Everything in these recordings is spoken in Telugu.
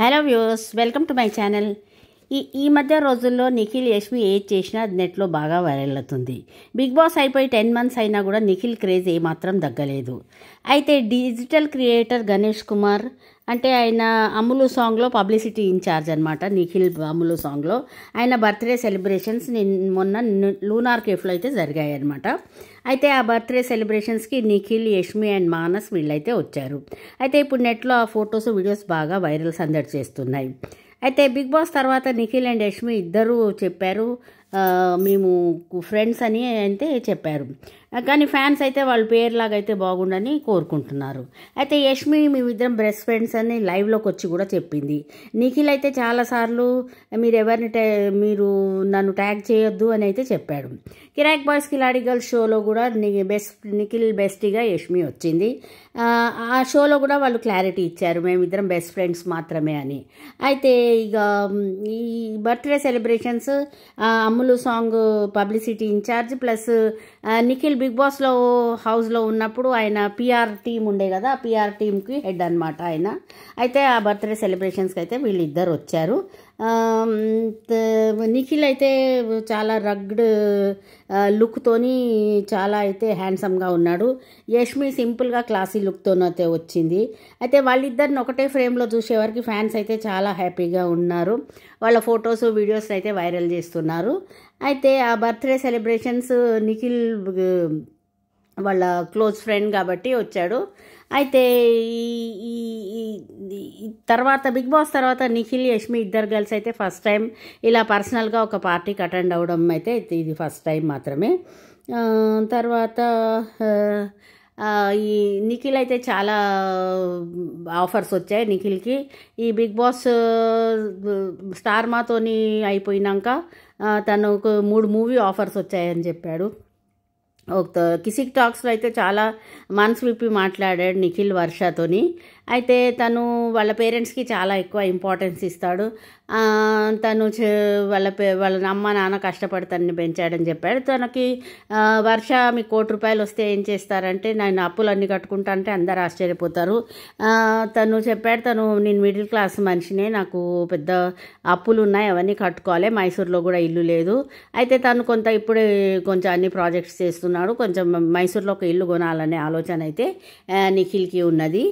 Hello viewers, welcome to my channel. ఈ మధ్య రోజుల్లో నిఖిల్ యష్మి ఏది చేసినా నెట్లో బాగా వైరల్ అవుతుంది. బిగ్ బాస్ అయిపోయి 10 months అయినా కూడా నిఖిల్ క్రేజ్ ఏమాత్రం తగ్గలేదు. అయితే డిజిటల్ క్రియేటర్ గణేష్ కుమార్, అంటే ఆయన అమ్ములు సాంగ్లో పబ్లిసిటీ ఇన్ఛార్జ్ అనమాట. నిఖిల్ అమ్ములు సాంగ్లో ఆయన బర్త్డే సెలబ్రేషన్స్ మొన్న లూనార్ కేఫ్లో అయితే జరిగాయి అనమాట. అయితే ఆ బర్త్డే సెలబ్రేషన్స్కి నిఖిల్, యష్మి అండ్ మానస్ వీళ్ళైతే వచ్చారు. అయితే ఇప్పుడు నెట్లో ఆ ఫొటోస్, వీడియోస్ బాగా వైరల్ సందడి చేస్తున్నాయి. అయితే బిగ్ బాస్ తర్వాత నిఖిల్ అండ్ యష్మి ఇద్దరూ చెప్పారు మేము ఫ్రెండ్స్ అని అయితే చెప్పారు. కానీ ఫ్యాన్స్ అయితే వాళ్ళ పేరులాగా అయితే బాగుండని కోరుకుంటున్నారు. అయితే యష్మి మేమిద్దరం బెస్ట్ ఫ్రెండ్స్ అని లైవ్లోకి వచ్చి కూడా చెప్పింది. నిఖిల్ అయితే చాలాసార్లు మీరు నన్ను ట్యాగ్ చేయొద్దు అని అయితే చెప్పాడు. కిరాక్ బాయ్స్ కిలాడి గర్ల్స్ షోలో కూడా నిఖిల్ బెస్టీగా యష్మి వచ్చింది. ఆ షోలో కూడా వాళ్ళు క్లారిటీ ఇచ్చారు, మేమిద్దరం బెస్ట్ ఫ్రెండ్స్ మాత్రమే అని. అయితే ఇక ఈ birthday celebrations, Ammulu song publicity in charge plus Nikhil big బాస్లో హౌస్లో ఉన్నప్పుడు ఆయన పిఆర్ టీం ఉండే కదా, ఆ పిఆర్ టీంకి హెడ్ అనమాట ఆయన. అయితే ఆ బర్త్డే సెలబ్రేషన్స్కి అయితే వీళ్ళిద్దరు వచ్చారు. నిఖిల్ అయితే చాలా రగ్డ్ లుక్తోని చాలా అయితే హ్యాండ్సమ్గా ఉన్నాడు. యష్మి సింపుల్గా క్లాసీ లుక్తోనైతే వచ్చింది. అయితే వాళ్ళిద్దరిని ఒకటే ఫ్రేమ్లో చూసేవారికి ఫ్యాన్స్ అయితే చాలా హ్యాపీగా ఉన్నారు. వాళ్ళ ఫొటోస్, వీడియోస్ అయితే వైరల్ చేస్తున్నారు. అయితే ఆ బర్త్డే సెలబ్రేషన్స్ నిఖిల్ వాళ్ళ క్లోజ్ ఫ్రెండ్ కాబట్టి వచ్చాడు. అయితే ఈ తర్వాత బిగ్ బాస్ తర్వాత నిఖిల్, యష్మి ఇద్దరు గర్ల్స్ అయితే ఫస్ట్ టైం ఇలా పర్సనల్గా ఒక పార్టీకి అటెండ్ అవ్వడం అయితే ఇది ఫస్ట్ టైం మాత్రమే. తర్వాత ఈ నిఖిల్ అయితే చాలా ఆఫర్స్ వచ్చాయి నిఖిల్కి. ఈ బిగ్ బాస్ స్టార్ మాతోని అయిపోయినాక తనకు 3 మూవీ ఆఫర్స్ వచ్చాయని చెప్పాడు. కిసిక్ టాక్స్లో అయితే చాలా మనసు విప్పి మాట్లాడాడు నిఖిల్ వర్షతోని. అయితే తను వాళ్ళ పేరెంట్స్కి చాలా ఎక్కువ ఇంపార్టెన్స్ ఇస్తాడు. తను వాళ్ళ అమ్మ నాన్న కష్టపడి తనని పెంచాడని చెప్పాడు. తనకి వర్ష మీకు ₹1,00,00,000 వస్తే ఏం చేస్తారంటే, నేను అప్పులన్నీ కట్టుకుంటా అంటే అందరు ఆశ్చర్యపోతారు. తను చెప్పాడు, నేను మిడిల్ క్లాస్ మనిషినే, నాకు పెద్ద అప్పులు ఉన్నాయి, అవన్నీ కట్టుకోవాలి, మైసూర్లో కూడా ఇల్లు లేదు. అయితే తను ఇప్పుడే కొంచెం అన్ని ప్రాజెక్ట్స్ చేస్తున్నాడు, కొంచెం మైసూర్లో ఒక ఇల్లు కొనాలనే ఆలోచన అయితే నిఖిల్కి ఉన్నది.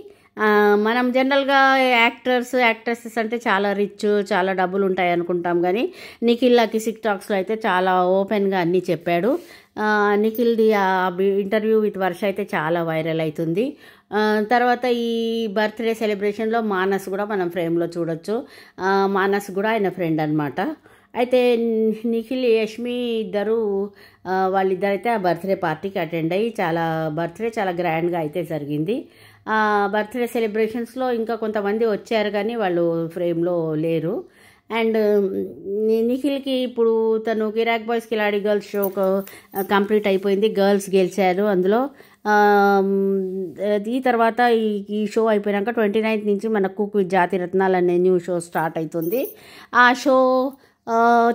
మనం జనరల్గా యాక్ట్రెసెస్ అంటే చాలా రిచ్, చాలా డబ్బులు ఉంటాయి అనుకుంటాం, కానీ నిఖిల్ కిసిక్ టాక్స్లో అయితే చాలా ఓపెన్గా అన్నీ చెప్పాడు. నిఖిల్ది ఆ ఇంటర్వ్యూ విత్ వర్ష అయితే చాలా వైరల్ అవుతుంది. తర్వాత ఈ బర్త్డే సెలబ్రేషన్లో మానస్ కూడా మనం ఫ్రేమ్లో చూడొచ్చు. మానస్ కూడా ఆయన ఫ్రెండ్ అనమాట. అయితే నిఖిల్, యష్మి వాళ్ళిద్దరైతే ఆ బర్త్డే పార్టీకి అటెండ్ అయ్యి బర్త్డే చాలా గ్రాండ్గా అయితే జరిగింది. బర్త్డే సెలబ్రేషన్స్లో ఇంకా కొంతమంది వచ్చారు కానీ వాళ్ళు ఫ్రేమ్లో లేరు. అండ్ నిఖిల్కి ఇప్పుడు తను కిరాక్ బాయ్స్ కిలాడి గర్ల్స్ షో కంప్లీట్ అయిపోయింది, గర్ల్స్ గెలిచారు అందులో. ఈ తర్వాత ఈ షో అయిపోయాక 29th నుంచి మనకు కుక్ విత్ జాతి రత్నాలు అనే న్యూ షో స్టార్ట్ అవుతుంది. ఆ షో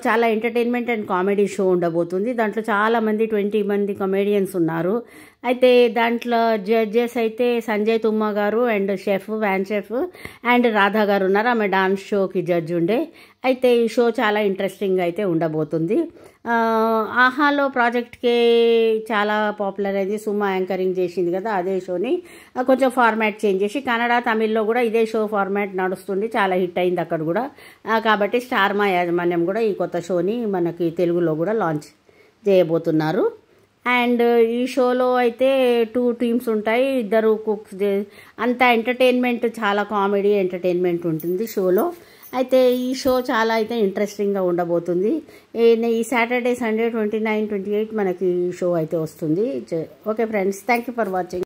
చాలా ఎంటర్టైన్మెంట్ అండ్ కామెడీ షో ఉండబోతుంది. దాంట్లో చాలామంది 20 మంది కమెడియన్స్ ఉన్నారు. అయితే దాంట్లో జడ్జెస్ అయితే సంజయ్ తుమ్మా గారు and van chef and Radha గారు ఉన్నారు. ఆమె డాన్స్ షోకి జడ్జ్ ఉండే. అయితే ఈ షో చాలా ఇంట్రెస్టింగ్గా అయితే ఉండబోతుంది. ఆహాలో ప్రాజెక్ట్కి చాలా పాపులర్ అయింది, సుమా యాంకరింగ్ చేసింది కదా, అదే షోని కొంచెం ఫార్మాట్ చేంజ్ చేసి కన్నడ, తమిళ్లో కూడా ఇదే షో ఫార్మాట్ నడుస్తుంది, చాలా హిట్ అయింది అక్కడ కూడా. కాబట్టి స్టార్ మా యాజమాన్యం కూడా ఈ కొత్త షోని మనకి తెలుగులో కూడా లాంచ్ చేయబోతున్నారు. అండ్ ఈ షోలో అయితే 2 టీమ్స్ ఉంటాయి, ఇద్దరు కుక్స్. అంతా ఎంటర్టైన్మెంట్, చాలా కామెడీ ఎంటర్టైన్మెంట్ ఉంటుంది షోలో. అయితే ఈ షో చాలా అయితే ఇంట్రెస్టింగ్గా ఉండబోతుంది. ఈ సాటర్డే, సండే 29, 28 మనకి ఈ షో అయితే వస్తుంది. Okay friends, thank you for watching.